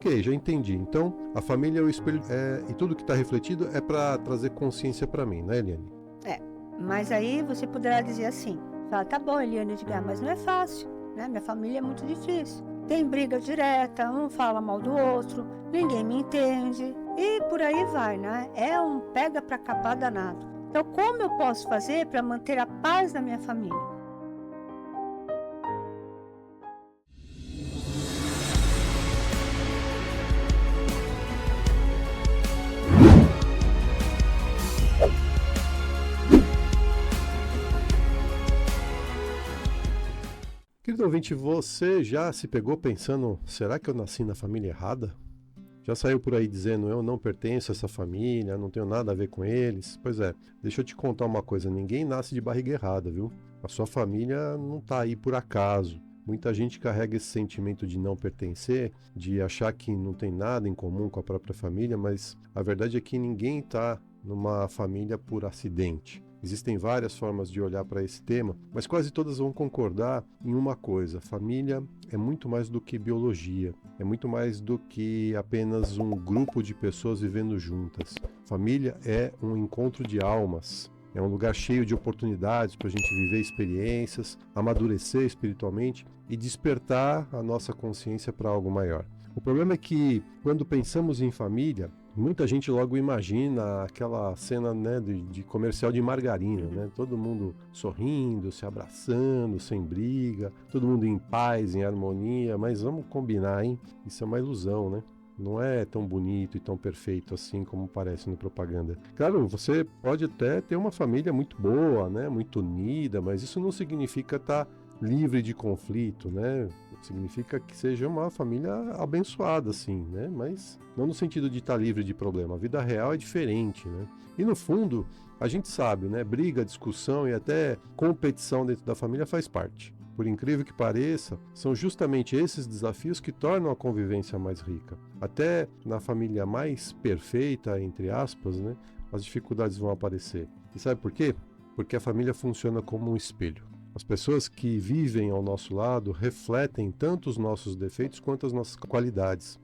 Ok, já entendi. Então, a família é o espelho e tudo que está refletido é para trazer consciência para mim, né, Eliane? É, mas aí você poderá dizer assim, fala, tá bom, Eliane Edgar, mas não é fácil, né? Minha família é muito difícil. Tem briga direta, um fala mal do outro, ninguém me entende e por aí vai, né? É um pega pra capar danado. Então, como eu posso fazer para manter a paz na minha família? Querido ouvinte, você já se pegou pensando, será que eu nasci na família errada? Já saiu por aí dizendo, eu não pertenço a essa família, não tenho nada a ver com eles? Pois é, deixa eu te contar uma coisa, ninguém nasce de barriga errada, viu? A sua família não tá aí por acaso. Muita gente carrega esse sentimento de não pertencer, de achar que não tem nada em comum com a própria família, mas a verdade é que ninguém está numa família por acidente. Existem várias formas de olhar para esse tema, mas quase todas vão concordar em uma coisa: família é muito mais do que biologia, é muito mais do que apenas um grupo de pessoas vivendo juntas. Família é um encontro de almas. É um lugar cheio de oportunidades para a gente viver experiências, amadurecer espiritualmente e despertar a nossa consciência para algo maior. O problema é que, quando pensamos em família, muita gente logo imagina aquela cena, né, de comercial de margarina, né? Todo mundo sorrindo, se abraçando, sem briga, todo mundo em paz, em harmonia, mas vamos combinar, hein? Isso é uma ilusão, né? Não é tão bonito e tão perfeito assim como parece na propaganda. Claro, você pode até ter uma família muito boa, né? Muito unida, mas isso não significa estar livre de conflito, né? Significa que seja uma família abençoada, assim, né? Mas não no sentido de estar livre de problema. A vida real é diferente, né? E no fundo, a gente sabe, né? Briga, discussão e até competição dentro da família faz parte. Por incrível que pareça, são justamente esses desafios que tornam a convivência mais rica. Até na família mais perfeita, entre aspas, né? As dificuldades vão aparecer. E sabe por quê? Porque a família funciona como um espelho. As pessoas que vivem ao nosso lado refletem tanto os nossos defeitos quanto as nossas qualidades,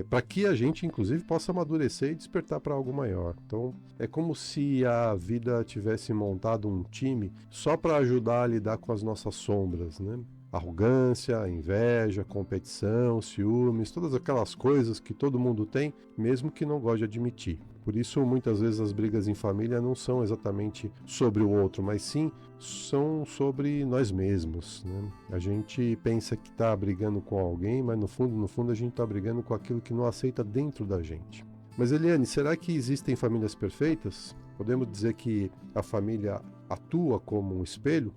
para que a gente, inclusive, possa amadurecer e despertar para algo maior. Então, é como se a vida tivesse montado um time só para ajudar a lidar com as nossas sombras, né? Arrogância, inveja, competição, ciúmes, todas aquelas coisas que todo mundo tem, mesmo que não goste de admitir. Por isso, muitas vezes as brigas em família não são exatamente sobre o outro, mas sim são sobre nós mesmos, né? A gente pensa que está brigando com alguém, mas no fundo a gente está brigando com aquilo que não aceita dentro da gente. Mas Eliane, será que existem famílias perfeitas? Podemos dizer que a família atua como um espelho?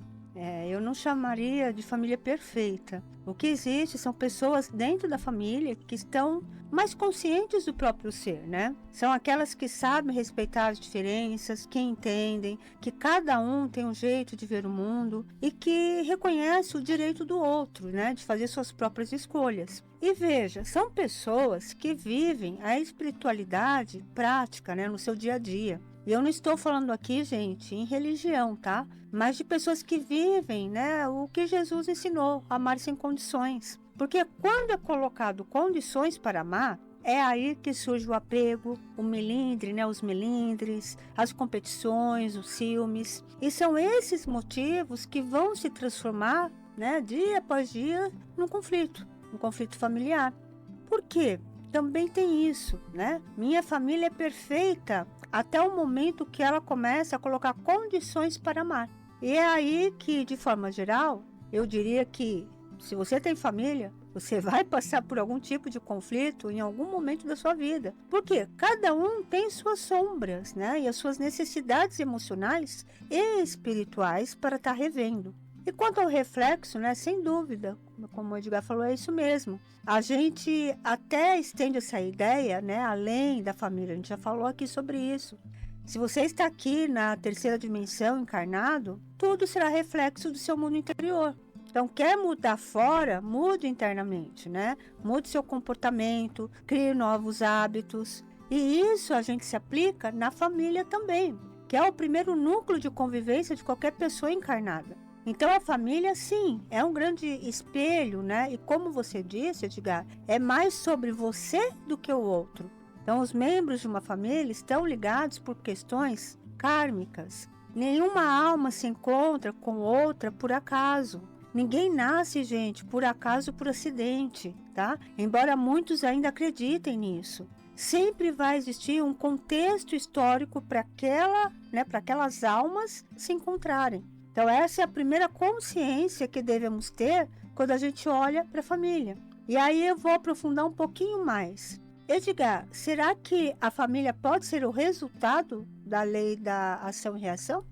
Eu não chamaria de família perfeita. O que existe são pessoas dentro da família que estão mais conscientes do próprio ser, né? São aquelas que sabem respeitar as diferenças, que entendem que cada um tem um jeito de ver o mundo e que reconhece o direito do outro, né? De fazer suas próprias escolhas. E veja, são pessoas que vivem a espiritualidade prática, né? No seu dia a dia. E eu não estou falando aqui, gente, em religião, tá? Mas de pessoas que vivem, né, o que Jesus ensinou, amar sem condições. Porque quando é colocado condições para amar, é aí que surge o apego, o melindre, né, os melindres, as competições, os ciúmes. E são esses motivos que vão se transformar, né, dia após dia, num conflito familiar. Por quê? Também tem isso, né? Minha família é perfeita até o momento que ela começa a colocar condições para amar. E é aí que, de forma geral, eu diria que se você tem família, você vai passar por algum tipo de conflito em algum momento da sua vida. Porque cada um tem suas sombras, né? E as suas necessidades emocionais e espirituais para estar revendo. E quanto ao reflexo, né, sem dúvida, como o Edgar falou, é isso mesmo. A gente até estende essa ideia, né, além da família, a gente já falou aqui sobre isso. Se você está aqui na terceira dimensão, encarnado, tudo será reflexo do seu mundo interior. Então, quer mudar fora, mude internamente, né? Mude seu comportamento, crie novos hábitos. E isso a gente se aplica na família também, que é o primeiro núcleo de convivência de qualquer pessoa encarnada. Então a família, sim, é um grande espelho, né? E como você disse, Edgar, é mais sobre você do que o outro. Então os membros de uma família estão ligados por questões kármicas. Nenhuma alma se encontra com outra por acaso. Ninguém nasce, gente, por acaso, por acidente, tá? Embora muitos ainda acreditem nisso. Sempre vai existir um contexto histórico para aquelas almas se encontrarem. Então essa é a primeira consciência que devemos ter quando a gente olha para a família. E aí eu vou aprofundar um pouquinho mais. Edgar, será que a família pode ser o resultado da lei da ação e reação?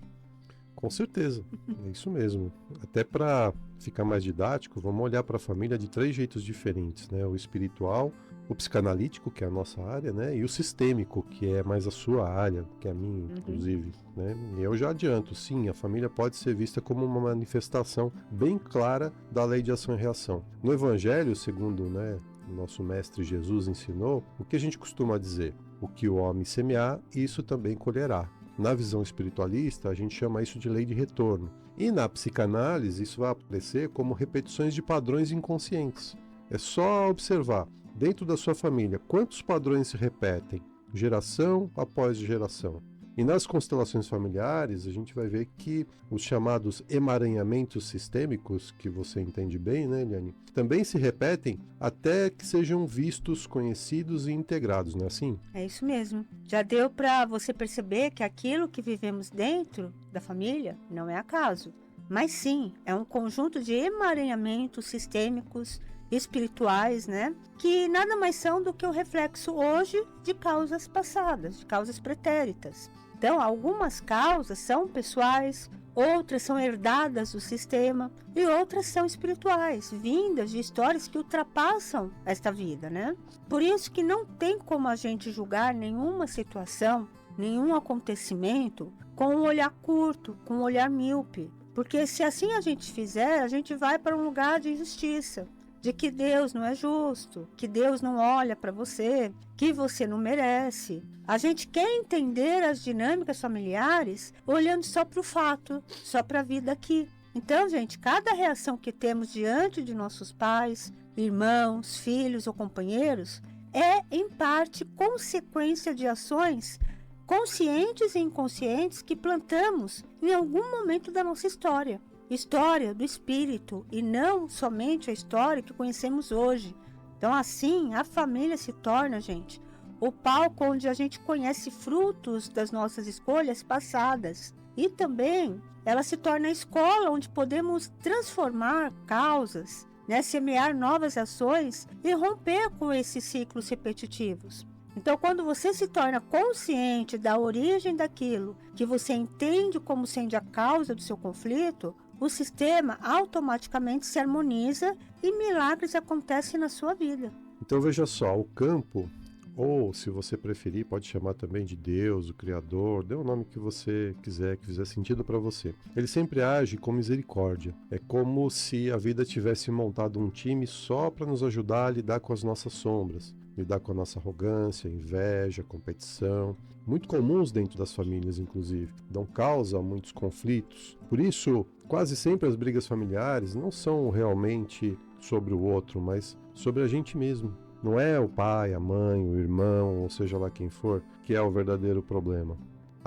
Com certeza, é isso mesmo. Até para ficar mais didático, vamos olhar para a família de 3 jeitos diferentes, né? O espiritual, o psicanalítico, que é a nossa área, né? E o sistêmico, que é mais a sua área, que é a minha, inclusive, né? E eu já adianto, sim, a família pode ser vista como uma manifestação bem clara da lei de ação e reação. No Evangelho, segundo, né, o nosso mestre Jesus ensinou, o que a gente costuma dizer? O que o homem semear, isso também colherá. Na visão espiritualista, a gente chama isso de lei de retorno. E na psicanálise, isso vai aparecer como repetições de padrões inconscientes. É só observar, dentro da sua família, quantos padrões se repetem, geração após geração. E nas constelações familiares, a gente vai ver que os chamados emaranhamentos sistêmicos, que você entende bem, né, Eliane, também se repetem até que sejam vistos, conhecidos e integrados, não é assim? É isso mesmo. Já deu para você perceber que aquilo que vivemos dentro da família não é acaso, mas sim, é um conjunto de emaranhamentos sistêmicos, espirituais, né? Que nada mais são do que o reflexo hoje de causas passadas, de causas pretéritas. Então, algumas causas são pessoais, outras são herdadas do sistema e outras são espirituais, vindas de histórias que ultrapassam esta vida, né? Por isso que não tem como a gente julgar nenhuma situação, nenhum acontecimento com um olhar curto, com um olhar míope. Porque se assim a gente fizer, a gente vai para um lugar de injustiça, de que Deus não é justo, que Deus não olha para você, que você não merece. A gente quer entender as dinâmicas familiares olhando só para o fato, só para a vida aqui. Então, gente, cada reação que temos diante de nossos pais, irmãos, filhos ou companheiros é, em parte, consequência de ações conscientes e inconscientes que plantamos em algum momento da nossa história. História do espírito e não somente a história que conhecemos hoje. Então, assim, a família se torna, gente, o palco onde a gente conhece frutos das nossas escolhas passadas. E também ela se torna a escola onde podemos transformar causas, né, semear novas ações e romper com esses ciclos repetitivos. Então, quando você se torna consciente da origem daquilo que você entende como sendo a causa do seu conflito, o sistema automaticamente se harmoniza e milagres acontecem na sua vida. Então veja só, o campo, ou se você preferir, pode chamar também de Deus, o Criador, dê o nome que você quiser, que fizer sentido para você. Ele sempre age com misericórdia. É como se a vida tivesse montado um time só para nos ajudar a lidar com as nossas sombras, lidar com a nossa arrogância, inveja, competição, muito comuns dentro das famílias, inclusive, dão causa a muitos conflitos. Por isso, quase sempre as brigas familiares não são realmente sobre o outro, mas sobre a gente mesmo. Não é o pai, a mãe, o irmão, ou seja lá quem for, que é o verdadeiro problema.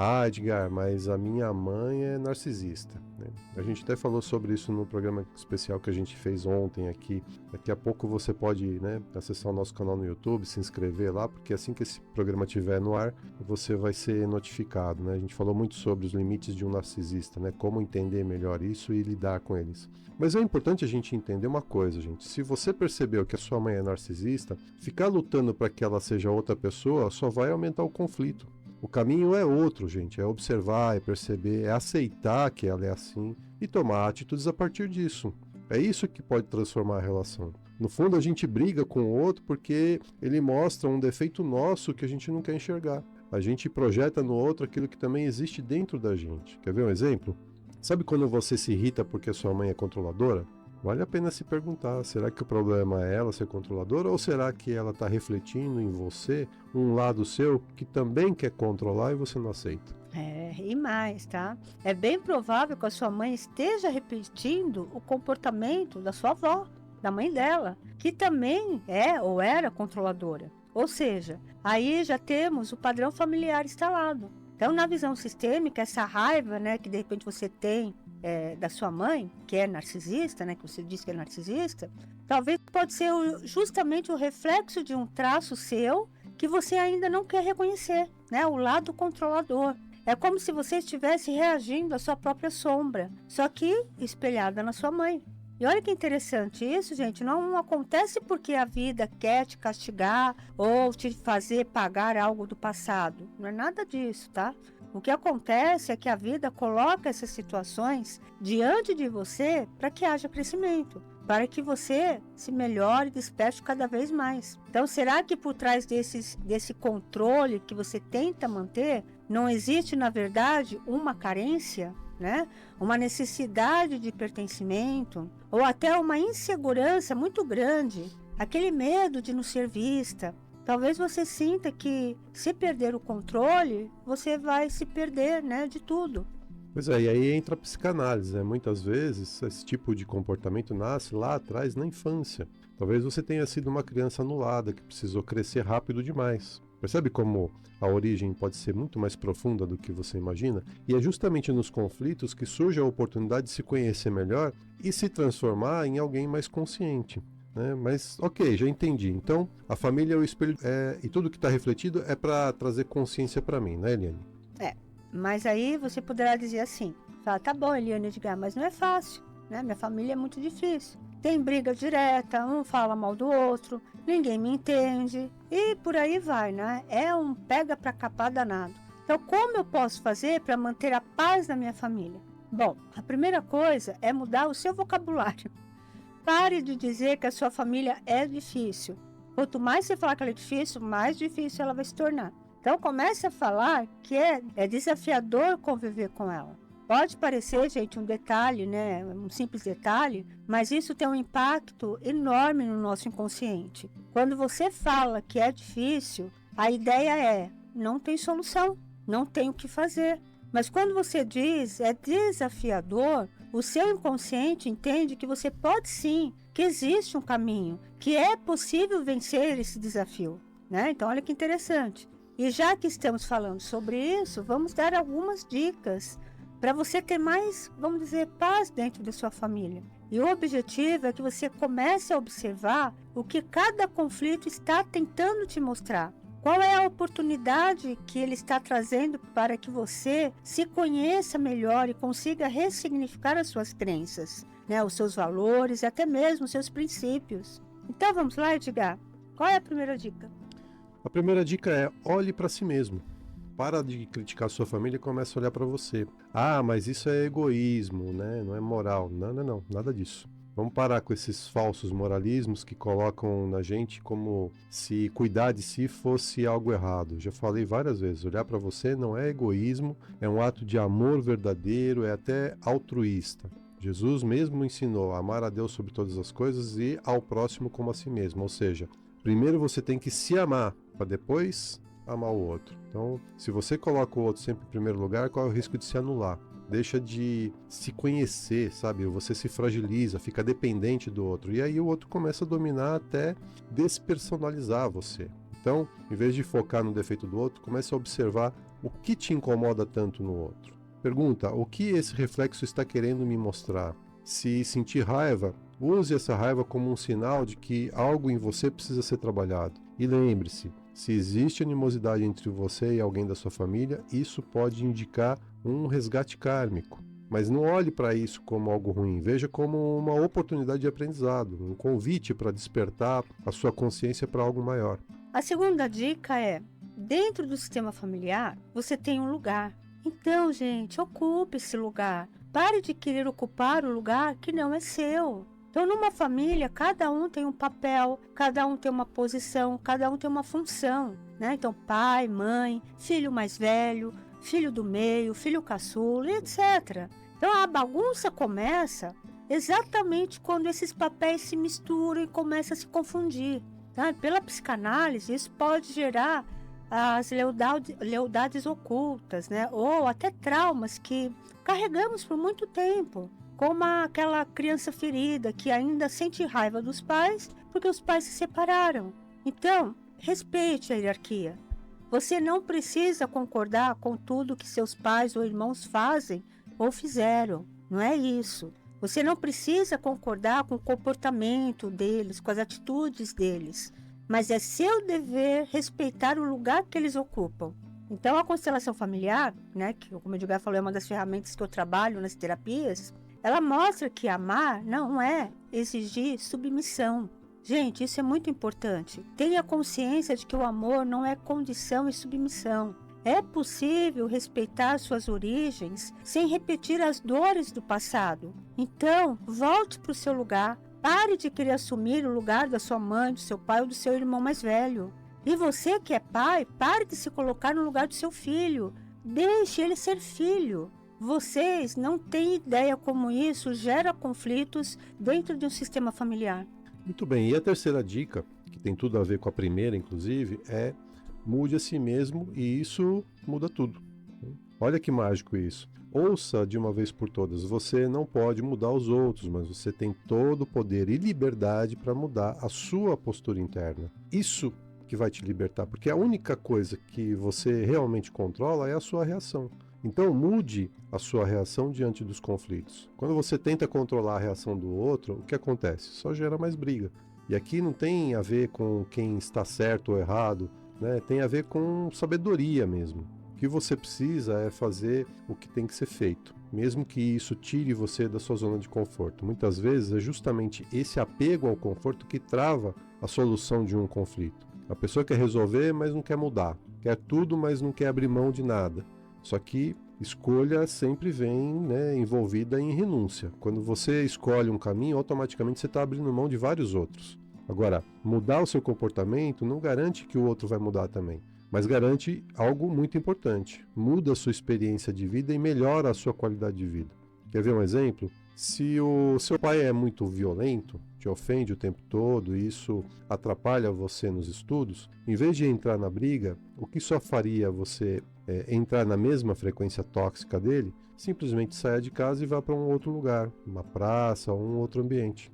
Ah, Edgar, mas a minha mãe é narcisista, né? A gente até falou sobre isso no programa especial que a gente fez ontem aqui. Daqui a pouco você pode, né, acessar o nosso canal no YouTube, se inscrever lá, porque assim que esse programa estiver no ar, você vai ser notificado, né? A gente falou muito sobre os limites de um narcisista, né? Como entender melhor isso e lidar com eles. Mas é importante a gente entender uma coisa, gente. Se você percebeu que a sua mãe é narcisista, ficar lutando para que ela seja outra pessoa só vai aumentar o conflito. O caminho é outro, gente, é observar, é perceber, é aceitar que ela é assim e tomar atitudes a partir disso. É isso que pode transformar a relação. No fundo, a gente briga com o outro porque ele mostra um defeito nosso que a gente não quer enxergar. A gente projeta no outro aquilo que também existe dentro da gente. Quer ver um exemplo? Sabe quando você se irrita porque sua mãe é controladora? Vale a pena se perguntar, será que o problema é ela ser controladora ou será que ela está refletindo em você um lado seu que também quer controlar e você não aceita? E mais, tá? É bem provável que a sua mãe esteja repetindo o comportamento da sua avó, da mãe dela, que também é ou era controladora. Ou seja, aí já temos o padrão familiar instalado. Então, na visão sistêmica, essa raiva, né, que de repente você tem da sua mãe, que é narcisista, né, que você diz que é narcisista, talvez pode ser justamente o reflexo de um traço seu que você ainda não quer reconhecer, né, o lado controlador. É como se você estivesse reagindo à sua própria sombra, só que espelhada na sua mãe. E olha que interessante isso, gente, não acontece porque a vida quer te castigar ou te fazer pagar algo do passado. Não é nada disso, tá? O que acontece é que a vida coloca essas situações diante de você para que haja crescimento, para que você se melhore e desperte cada vez mais. Então, será que por trás desse controle que você tenta manter, não existe, na verdade, uma carência, né? Uma necessidade de pertencimento, ou até uma insegurança muito grande, aquele medo de não ser vista? Talvez você sinta que, se perder o controle, você vai se perder, né, de tudo. Pois é, e aí entra a psicanálise, né? Muitas vezes esse tipo de comportamento nasce lá atrás, na infância. Talvez você tenha sido uma criança anulada, que precisou crescer rápido demais. Percebe como a origem pode ser muito mais profunda do que você imagina? E é justamente nos conflitos que surge a oportunidade de se conhecer melhor e se transformar em alguém mais consciente. Mas ok, já entendi. Então, a família é o espelho e tudo que está refletido é para trazer consciência para mim, né, Eliane? Mas aí você poderá dizer assim, fala, tá bom, Eliane Edgar, mas não é fácil, né? Minha família é muito difícil. Tem briga direta, um fala mal do outro, ninguém me entende e por aí vai, né? É um pega pra capar danado. Então, como eu posso fazer para manter a paz na minha família? Bom, a primeira coisa é mudar o seu vocabulário. Pare de dizer que a sua família é difícil. Quanto mais você falar que ela é difícil, mais difícil ela vai se tornar. Então comece a falar que é desafiador conviver com ela. Pode parecer, gente, um detalhe, né? Um simples detalhe, mas isso tem um impacto enorme no nosso inconsciente. Quando você fala que é difícil, a ideia é, não tem solução, não tem o que fazer. Mas quando você diz é desafiador, o seu inconsciente entende que você pode sim, que existe um caminho, que é possível vencer esse desafio, né? Então olha que interessante. E já que estamos falando sobre isso, vamos dar algumas dicas para você ter mais, vamos dizer, paz dentro da sua família. E o objetivo é que você comece a observar o que cada conflito está tentando te mostrar. Qual é a oportunidade que ele está trazendo para que você se conheça melhor e consiga ressignificar as suas crenças, né, os seus valores e até mesmo os seus princípios. Então vamos lá, Edgar? Qual é a primeira dica? A primeira dica é olhe para si mesmo. Para de criticar sua família e comece a olhar para você. Ah, mas isso é egoísmo, né? Não é moral. Não, nada disso. Vamos parar com esses falsos moralismos que colocam na gente como se cuidar de si fosse algo errado. Já falei várias vezes, olhar para você não é egoísmo, é um ato de amor verdadeiro, é até altruísta. Jesus mesmo ensinou a amar a Deus sobre todas as coisas e ao próximo como a si mesmo. Ou seja, primeiro você tem que se amar, para depois amar o outro. Então, se você coloca o outro sempre em primeiro lugar, qual é o risco de se anular? Deixa de se conhecer, sabe? Você se fragiliza, fica dependente do outro. E aí o outro começa a dominar até despersonalizar você. Então, em vez de focar no defeito do outro, comece a observar o que te incomoda tanto no outro. Pergunta, o que esse reflexo está querendo me mostrar? Se sentir raiva, use essa raiva como um sinal de que algo em você precisa ser trabalhado. E lembre-se, se existe animosidade entre você e alguém da sua família, isso pode indicar um resgate kármico. Mas não olhe para isso como algo ruim, veja como uma oportunidade de aprendizado, um convite para despertar a sua consciência para algo maior. A segunda dica é, dentro do sistema familiar, você tem um lugar. Então, gente, ocupe esse lugar. Pare de querer ocupar o lugar que não é seu. Então, numa família, cada um tem um papel, cada um tem uma posição, cada um tem uma função, né? Então, pai, mãe, filho mais velho, filho do meio, filho caçula, etc. Então, a bagunça começa exatamente quando esses papéis se misturam e começam a se confundir. Tá? Pela psicanálise, isso pode gerar as lealdades ocultas, né? Ou até traumas que carregamos por muito tempo, como aquela criança ferida que ainda sente raiva dos pais porque os pais se separaram. Então, respeite a hierarquia. Você não precisa concordar com tudo que seus pais ou irmãos fazem ou fizeram. Não é isso. Você não precisa concordar com o comportamento deles, com as atitudes deles. Mas é seu dever respeitar o lugar que eles ocupam. Então, a constelação familiar, né, que, como o Edgar falou, é uma das ferramentas que eu trabalho nas terapias, ela mostra que amar não é exigir submissão. Gente, isso é muito importante. Tenha consciência de que o amor não é condição e submissão. É possível respeitar suas origens sem repetir as dores do passado. Então, volte para o seu lugar. Pare de querer assumir o lugar da sua mãe, do seu pai ou do seu irmão mais velho. E você que é pai, pare de se colocar no lugar do seu filho. Deixe ele ser filho. Vocês não têm ideia como isso gera conflitos dentro de um sistema familiar. Muito bem, e a terceira dica, que tem tudo a ver com a primeira, inclusive, é mude a si mesmo e isso muda tudo. Olha que mágico isso. Ouça de uma vez por todas, você não pode mudar os outros, mas você tem todo o poder e liberdade para mudar a sua postura interna. Isso que vai te libertar, porque a única coisa que você realmente controla é a sua reação. Então mude a sua reação diante dos conflitos. Quando você tenta controlar a reação do outro, o que acontece? Só gera mais briga. E aqui não tem a ver com quem está certo ou errado, né? Tem a ver com sabedoria mesmo. O que você precisa é fazer o que tem que ser feito, mesmo que isso tire você da sua zona de conforto. Muitas vezes é justamente esse apego ao conforto que trava a solução de um conflito. A pessoa quer resolver, mas não quer mudar. Quer tudo, mas não quer abrir mão de nada. Só que escolha sempre vem, né, envolvida em renúncia. Quando você escolhe um caminho, automaticamente você está abrindo mão de vários outros. Agora, mudar o seu comportamento não garante que o outro vai mudar também, mas garante algo muito importante. Muda a sua experiência de vida e melhora a sua qualidade de vida. Quer ver um exemplo? Se o seu pai é muito violento, te ofende o tempo todo e isso atrapalha você nos estudos, em vez de entrar na briga, o que só faria você entrar na mesma frequência tóxica dele, simplesmente saia de casa e vá para um outro lugar, uma praça ou um outro ambiente.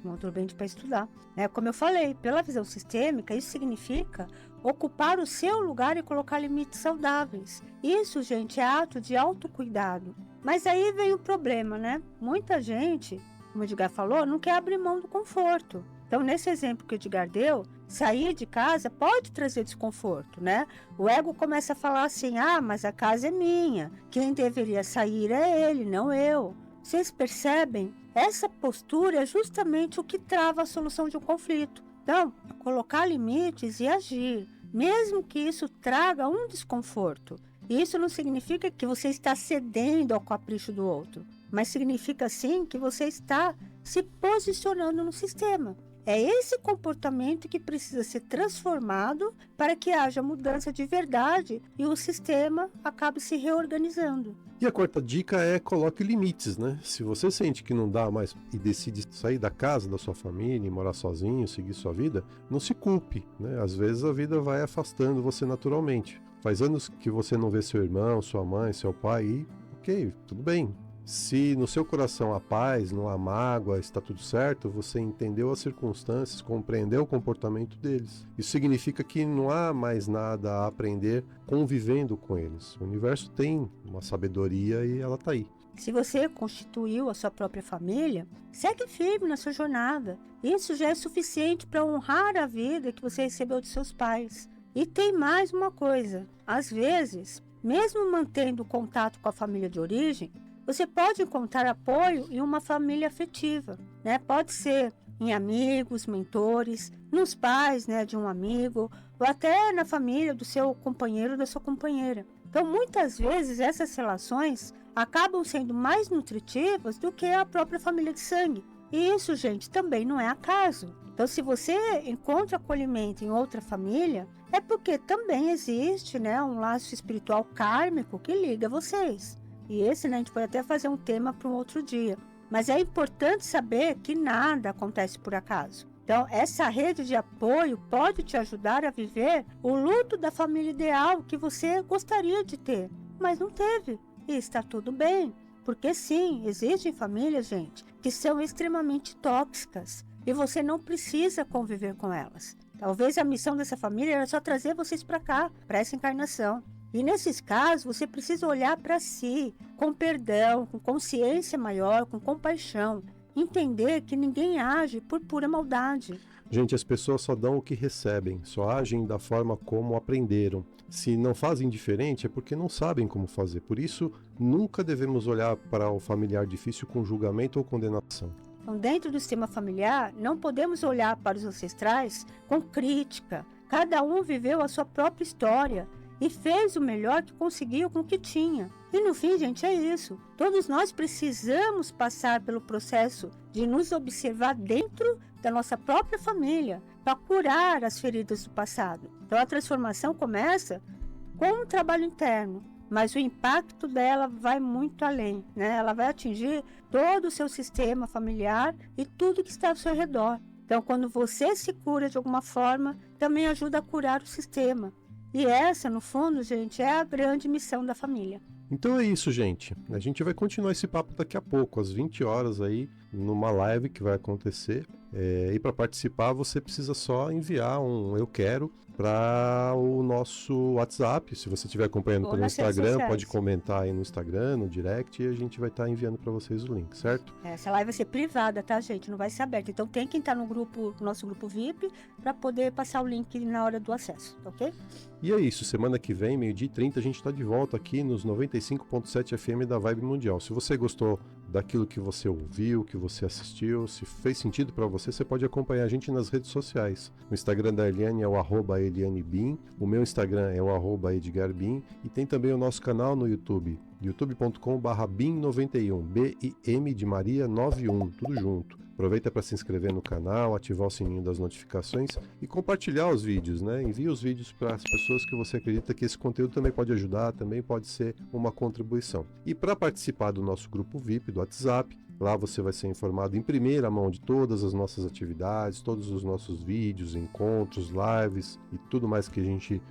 Um outro ambiente para estudar. Como eu falei, pela visão sistêmica, isso significa ocupar o seu lugar e colocar limites saudáveis. Isso, gente, é ato de autocuidado. Mas aí vem o problema, né? Muita gente, como o Edgar falou, não quer abrir mão do conforto. Então, nesse exemplo que o Edgar deu, sair de casa pode trazer desconforto, né? O ego começa a falar assim, mas a casa é minha, quem deveria sair é ele, não eu. Vocês percebem? Essa postura é justamente o que trava a solução de um conflito. Então, colocar limites e agir, mesmo que isso traga um desconforto. Isso não significa que você está cedendo ao capricho do outro, mas significa sim que você está se posicionando no sistema. É esse comportamento que precisa ser transformado para que haja mudança de verdade e o sistema acabe se reorganizando. E a quarta dica é coloque limites, né? Se você sente que não dá mais e decide sair da casa da sua família e morar sozinho, seguir sua vida, não se culpe, né? Às vezes a vida vai afastando você naturalmente. Faz anos que você não vê seu irmão, sua mãe, seu pai e ok, tudo bem. Se no seu coração há paz, não há mágoa, está tudo certo, você entendeu as circunstâncias, compreendeu o comportamento deles. Isso significa que não há mais nada a aprender convivendo com eles. O universo tem uma sabedoria e ela está aí. Se você constituiu a sua própria família, segue firme na sua jornada. Isso já é suficiente para honrar a vida que você recebeu de seus pais. E tem mais uma coisa. Às vezes, mesmo mantendo contato com a família de origem, você pode encontrar apoio em uma família afetiva, né? Pode ser em amigos, mentores, nos pais, né, de um amigo, ou até na família do seu companheiro ou da sua companheira. Então, muitas vezes, essas relações acabam sendo mais nutritivas do que a própria família de sangue. E isso, gente, também não é acaso. Então, se você encontra acolhimento em outra família, é porque também existe, né, um laço espiritual kármico que liga vocês. E esse, né, a gente pode até fazer um tema para um outro dia. Mas é importante saber que nada acontece por acaso. Então, essa rede de apoio pode te ajudar a viver o luto da família ideal que você gostaria de ter, mas não teve. E está tudo bem, porque sim, existem famílias, gente, que são extremamente tóxicas e você não precisa conviver com elas. Talvez a missão dessa família era só trazer vocês para cá, para essa encarnação. E nesses casos, você precisa olhar para si, com perdão, com consciência maior, com compaixão. Entender que ninguém age por pura maldade. Gente, as pessoas só dão o que recebem, só agem da forma como aprenderam. Se não fazem diferente é porque não sabem como fazer. Por isso, nunca devemos olhar para o familiar difícil com julgamento ou condenação. Então, dentro do sistema familiar, não podemos olhar para os ancestrais com crítica. Cada um viveu a sua própria história e fez o melhor que conseguiu com o que tinha. E no fim, gente, é isso. Todos nós precisamos passar pelo processo de nos observar dentro da nossa própria família para curar as feridas do passado. Então a transformação começa com um trabalho interno, mas o impacto dela vai muito além, né? Ela vai atingir todo o seu sistema familiar e tudo que está ao seu redor. Então, quando você se cura de alguma forma, também ajuda a curar o sistema. E essa, no fundo, gente, é a grande missão da família. Então é isso, gente. A gente vai continuar esse papo daqui a pouco, às 20 horas aí, numa live que vai acontecer. E para participar, você precisa só enviar um eu quero para o nosso WhatsApp. Se você estiver acompanhando pelo Instagram, pode comentar aí no Instagram, no direct, e a gente vai estar enviando para vocês o link, certo? Essa live vai ser privada, tá, gente? Não vai ser aberta. Então tem que entrar no nosso grupo VIP para poder passar o link na hora do acesso, ok? E é isso, semana que vem, 12h30, a gente está de volta aqui nos 95.7 FM da Vibe Mundial. Se você gostou daquilo que você ouviu, que você assistiu, se fez sentido para você, você pode acompanhar a gente nas redes sociais. O Instagram da Eliane é o @ElianeBim, o meu Instagram é o @EdgarBim, e tem também o nosso canal no YouTube, youtube.com/BIM91, BIM de Maria 91, tudo junto. Aproveita para se inscrever no canal, ativar o sininho das notificações e compartilhar os vídeos, né? Envie os vídeos para as pessoas que você acredita que esse conteúdo também pode ajudar, também pode ser uma contribuição. E para participar do nosso grupo VIP do WhatsApp, lá você vai ser informado em primeira mão de todas as nossas atividades, todos os nossos vídeos, encontros, lives e tudo mais que a gente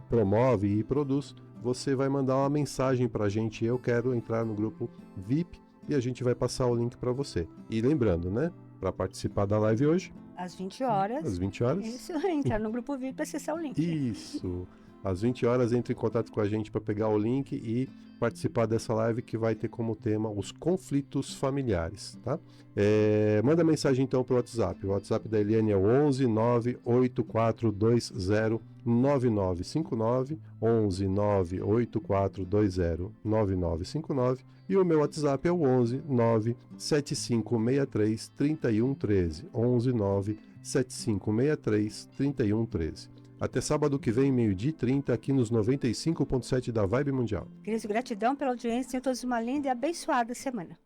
promove e produz. Você vai mandar uma mensagem para a gente, eu quero entrar no grupo VIP, e a gente vai passar o link para você. E lembrando, né, para participar da live hoje, às 20 horas. Às 20 horas. Isso, entrar no grupo VIP para acessar o link. Isso. Às 20 horas, entre em contato com a gente para pegar o link e participar dessa live que vai ter como tema os conflitos familiares, tá? Manda mensagem então para o WhatsApp. O WhatsApp da Eliane é o 11 98420 9959, 11 98420 9959, e o meu WhatsApp é o 11 97563 3113, 11 97563 3113. Até sábado que vem, 12h30, aqui nos 95.7 da Vibe Mundial. Queridos, gratidão pela audiência. Tenham todos uma linda e abençoada semana.